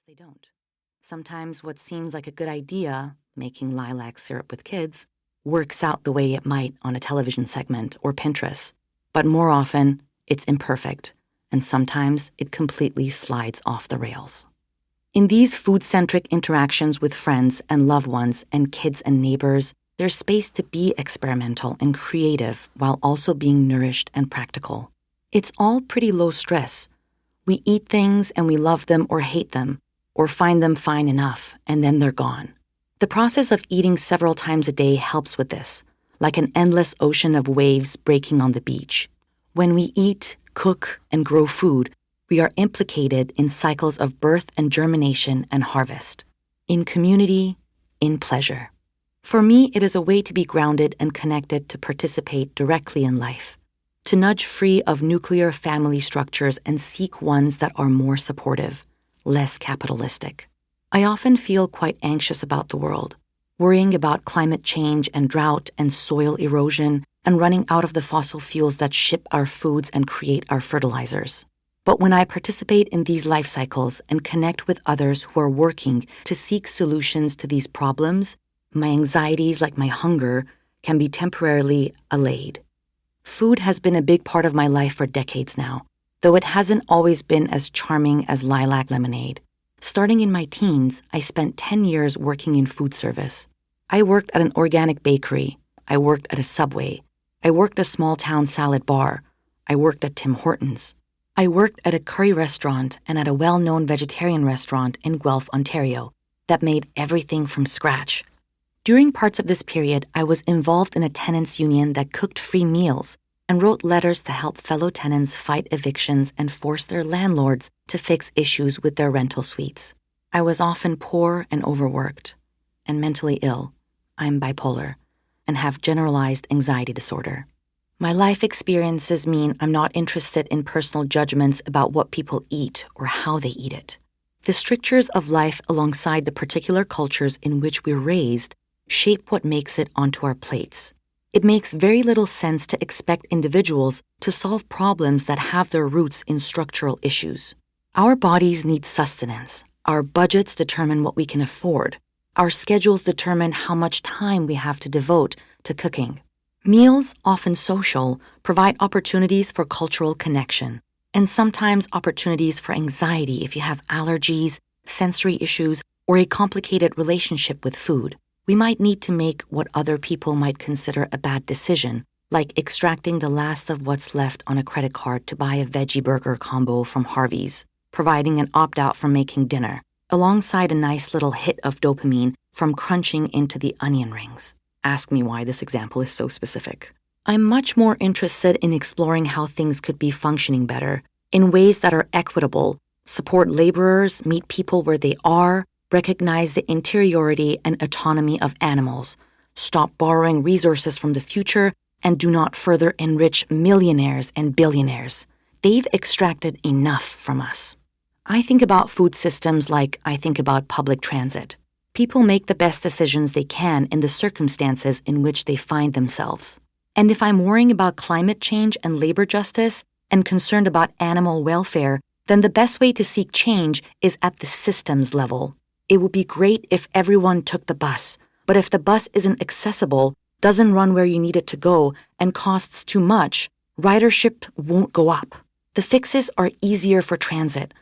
they don't. Sometimes what seems like a good idea, making lilac syrup with kids, works out the way it might on a television segment or Pinterest, but more often it's imperfect, and sometimes it completely slides off the rails. In these food-centric interactions with friends and loved ones and kids and neighbors, there's space to be experimental and creative while also being nourished and practical. It's all pretty low stress. We eat things and we love them or hate them, or find them fine enough, and then they're gone. The process of eating several times a day helps with this, like an endless ocean of waves breaking on the beach. When we eat, cook, and grow food, we are implicated in cycles of birth and germination and harvest, in community, in pleasure. For me, it is a way to be grounded and connected to participate directly in life, to nudge free of nuclear family structures and seek ones that are more supportive, less capitalistic. I often feel quite anxious about the world, worrying about climate change and drought and soil erosion and running out of the fossil fuels that ship our foods and create our fertilizers. But when I participate in these life cycles and connect with others who are working to seek solutions to these problems, my anxieties, like my hunger, can be temporarily allayed. Food has been a big part of my life for decades now, though it hasn't always been as charming as lilac lemonade. Starting in my teens, I spent 10 years working in food service. I worked at an organic bakery. I worked at a Subway. I worked at a small-town salad bar. I worked at Tim Hortons. I worked at a curry restaurant and at a well-known vegetarian restaurant in Guelph, Ontario, that made everything from scratch. During parts of this period, I was involved in a tenants' union that cooked free meals and wrote letters to help fellow tenants fight evictions and force their landlords to fix issues with their rental suites. I was often poor and overworked, and mentally ill. I'm bipolar, and have generalized anxiety disorder. My life experiences mean I'm not interested in personal judgments about what people eat or how they eat it. The strictures of life alongside the particular cultures in which we're raised shape what makes it onto our plates. It makes very little sense to expect individuals to solve problems that have their roots in structural issues. Our bodies need sustenance. Our budgets determine what we can afford. Our schedules determine how much time we have to devote to cooking. Meals, often social, provide opportunities for cultural connection, and sometimes opportunities for anxiety if you have allergies, sensory issues, or a complicated relationship with food. We might need to make what other people might consider a bad decision, like extracting the last of what's left on a credit card to buy a veggie burger combo from Harvey's, providing an opt-out from making dinner, alongside a nice little hit of dopamine from crunching into the onion rings. Ask me why this example is so specific. I'm much more interested in exploring how things could be functioning better, in ways that are equitable, support laborers, meet people where they are, recognize the interiority and autonomy of animals, stop borrowing resources from the future, and do not further enrich millionaires and billionaires. They've extracted enough from us. I think about food systems like I think about public transit. People make the best decisions they can in the circumstances in which they find themselves. And if I'm worrying about climate change and labor justice and concerned about animal welfare, then the best way to seek change is at the systems level. It would be great if everyone took the bus, but if the bus isn't accessible, doesn't run where you need it to go, and costs too much, ridership won't go up. The fixes are easier for transit.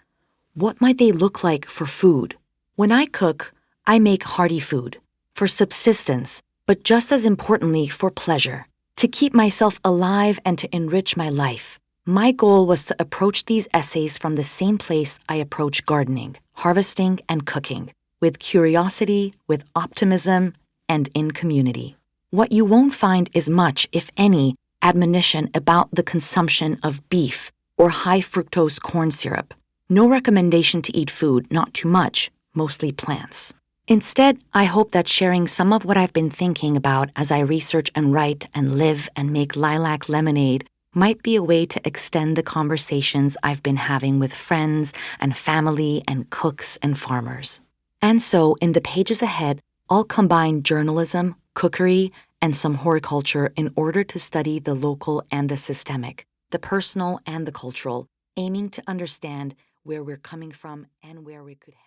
What might they look like for food? When I cook, I make hearty food, for subsistence, but just as importantly for pleasure, to keep myself alive and to enrich my life. My goal was to approach these essays from the same place I approach gardening, harvesting, and cooking, with curiosity, with optimism, and in community. What you won't find is much, if any, admonition about the consumption of beef or high-fructose corn syrup. No recommendation to eat food, not too much, mostly plants. Instead, I hope that sharing some of what I've been thinking about as I research and write and live and make lilac lemonade might be a way to extend the conversations I've been having with friends and family and cooks and farmers. And so, in the pages ahead, I'll combine journalism, cookery, and some horticulture in order to study the local and the systemic, the personal and the cultural, aiming to understand where we're coming from and where we could head.